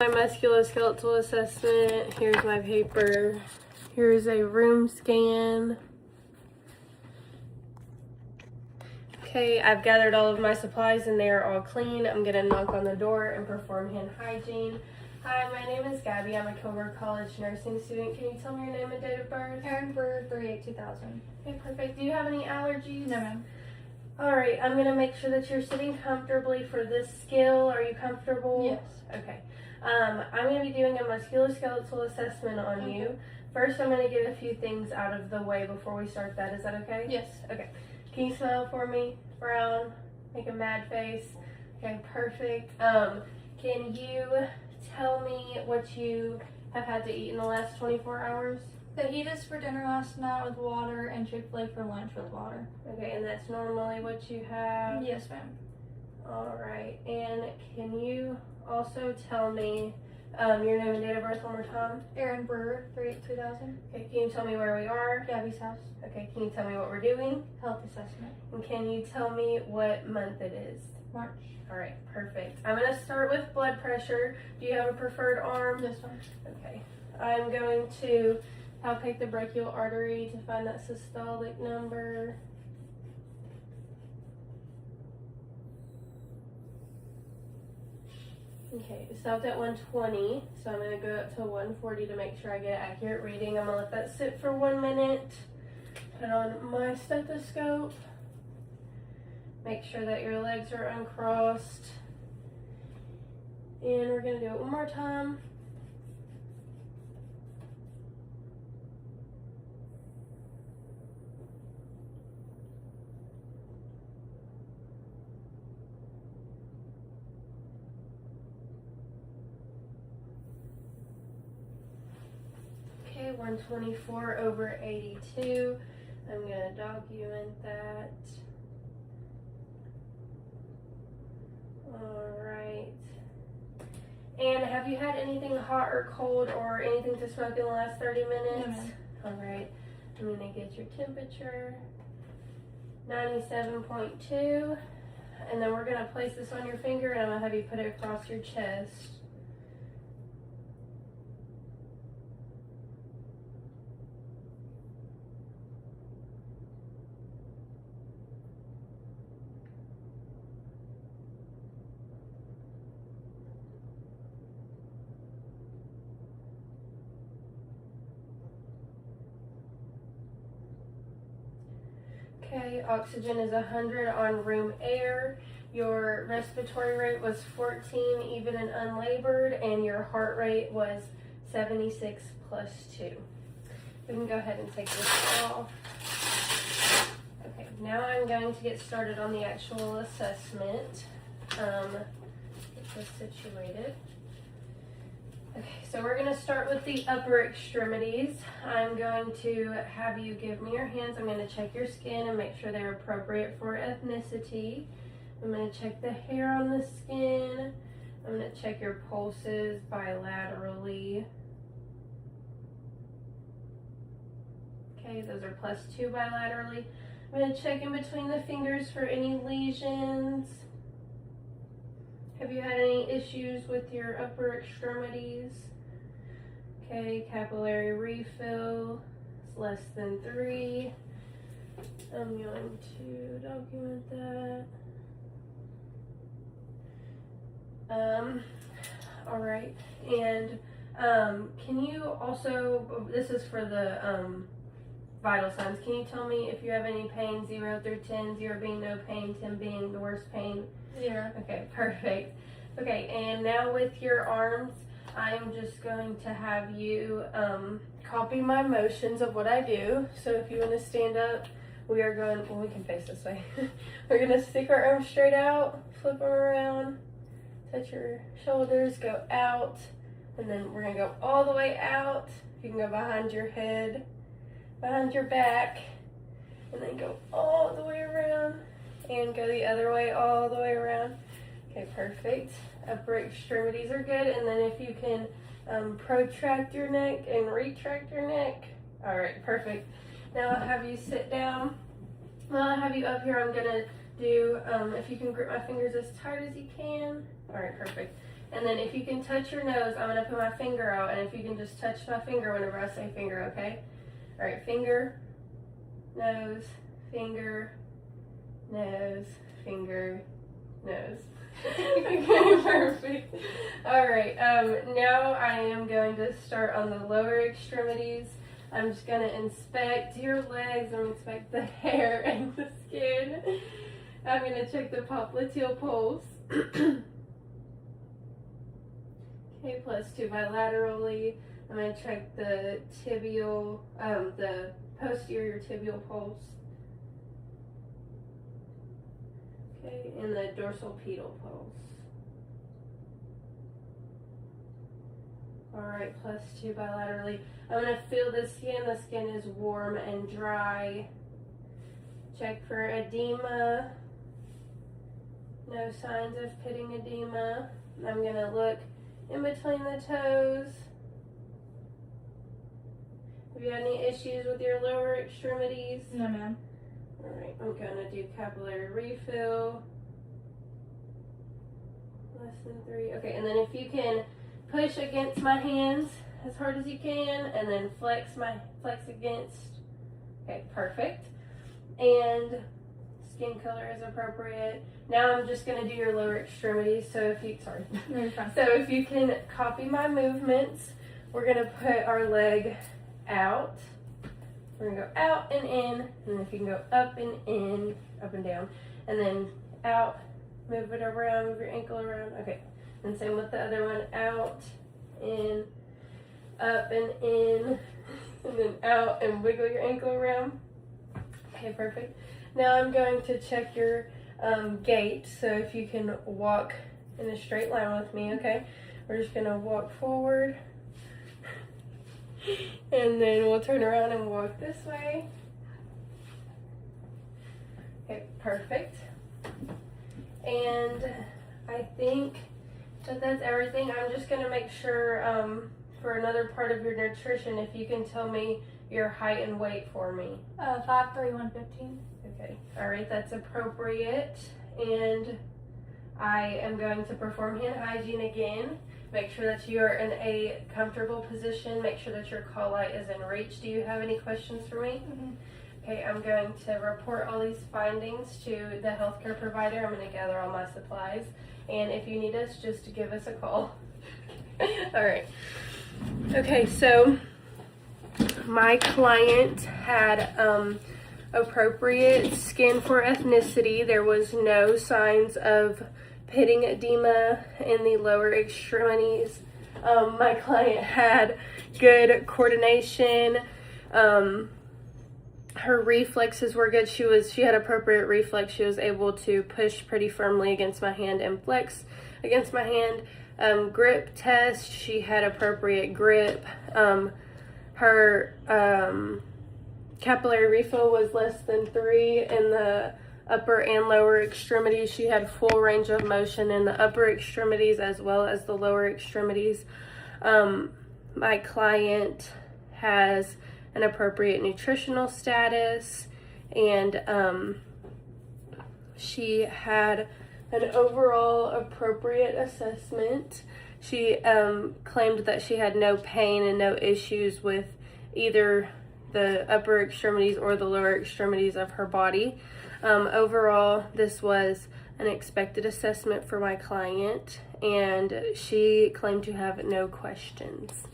My musculoskeletal assessment. Here's my paper. Here's a room scan. Okay, I've gathered all of my supplies and they are all clean. I'm gonna knock on the door and perform hand hygiene. Hi, my name is Gabby. I'm a Kilburg College nursing student. Can you tell me your name and date of birth? Erin Bird, 38-2000. Okay, perfect. Do you have any allergies? No, ma'am. Alright, I'm gonna make sure that you're sitting comfortably for this skill. Are you comfortable? Yes. Okay. I'm going to be doing a musculoskeletal assessment on you. First, I'm going to get a few things out of the way before we start that. Is that okay? Yes. Okay. Can you smile for me? Brown. Make a mad face. Okay, perfect. Can you tell me what you have had to eat in the last 24 hours? Fajitas for dinner last night with water and Chick-fil-A for lunch with water. Okay, and that's normally what you have? Yes, ma'am. Alright, and can you also tell me your name and date of birth one more time? Erin Bird, 38-2000. Okay, can you tell me where we are? Gabby's house. Okay, can you tell me what we're doing? Health assessment. And can you tell me what month it is? March. Alright, perfect. I'm going to start with blood pressure. Do you have a preferred arm? This one. Okay. I'm going to palpate the brachial artery to find that systolic number. Okay, it stopped at 120, so I'm going to go up to 140 to make sure I get an accurate reading. I'm going to let that sit for 1 minute. Put on my stethoscope. Make sure that your legs are uncrossed. And we're going to do it one more time. Okay, 124/82. I'm going to document that. Alright. And have you had anything hot or cold or anything to smoke in the last 30 minutes? No, Alright. I'm going to get your temperature. 97.2. And then we're going to place this on your finger and I'm going to have you put it across your chest. Okay, oxygen is 100 on room air. Your respiratory rate was 14 even and unlabored, and your heart rate was 76 plus 2. We can go ahead and take this off. Okay, now I'm going to get started on the actual assessment. Get this situated. Okay, so we're going to start with the upper extremities. I'm going to have you give me your hands. I'm going to check your skin and make sure they're appropriate for ethnicity. I'm going to check the hair on the skin. I'm going to check your pulses bilaterally. Okay, those are +2 bilaterally. I'm going to check in between the fingers for any lesions. Have you had any issues with your upper extremities? Okay, capillary refill is less than 3. I'm going to document that. Alright, and can you also, this is for the vital signs, can you tell me if you have any pain, 0 through 10, 0 being no pain, 10 being the worst pain? 0. Okay, perfect. Okay, and now with your arms, I'm just going to have you copy my motions of what I do. So if you want to stand up, we are going, well, we can face this way. We're going to stick our arms straight out, flip them around, touch your shoulders, go out, and then we're going to go all the way out. You can go behind your head, behind your back, and then go all the way around. And go the other way, all the way around. Okay, perfect. Upper extremities are good. And then if you can protract your neck and retract your neck. All right, perfect. Now I'll have you sit down. While I have you up here, I'm going to do, if you can grip my fingers as tight as you can. All right, perfect. And then if you can touch your nose, I'm going to put my finger out, and if you can just touch my finger whenever I say finger, okay? All right, finger, nose, finger, nose, finger, nose. Okay, perfect. All right, now I am going to start on the lower extremities. I'm just going to inspect your legs. I'm going to inspect the hair and the skin. I'm going to check the popliteal pulse. Okay, +2 bilaterally. I'm going to check the tibial, the posterior tibial pulse. Okay, and the dorsal pedal pulse. Alright, +2 bilaterally. I'm going to feel the skin. The skin is warm and dry. Check for edema. No signs of pitting edema. I'm going to look in between the toes. Have you had any issues with your lower extremities? No, ma'am. Alright, I'm going to do capillary refill. Less than 3. Okay, and then if you can push against my hands as hard as you can, and then flex against. Okay, perfect. And skin color is appropriate. Now I'm just going to do your lower extremities. So if you, sorry. No, you're fine. So if you can copy my movements, we're going to put our leg out. We're going to go out and in, and then if you can go up and in, up and down, and then out, move it around, move your ankle around. Okay, and same with the other one, out, in, up and in, and then out and wiggle your ankle around. Okay, perfect. Now I'm going to check your gait, so if you can walk in a straight line with me, okay? We're just going to walk forward. And then we'll turn around and walk this way. Okay, perfect. And I think that that's everything. I'm just going to make sure for another part of your nutrition, if you can tell me your height and weight for me. 5'3", 115. Okay, all right, that's appropriate. And I am going to perform hand hygiene again. Make sure that you are in a comfortable position. Make sure that your call light is in reach. Do you have any questions for me? Mm-hmm. Okay, I'm going to report all these findings to the healthcare provider. I'm going to gather all my supplies. And if you need us, just give us a call. All right. Okay, so my client had appropriate skin for ethnicity. There was no signs of pitting edema in the lower extremities. My client had good coordination. Her reflexes were good. She had appropriate reflex. She was able to push pretty firmly against my hand and flex against my hand. Grip test, she had appropriate grip. Her capillary refill was less than 3 in the upper and lower extremities. She had full range of motion in the upper extremities as well as the lower extremities. My client has an appropriate nutritional status, and she had an overall appropriate assessment. She claimed that she had no pain and no issues with either the upper extremities or the lower extremities of her body. Overall, this was an expected assessment for my client, and she claimed to have no questions.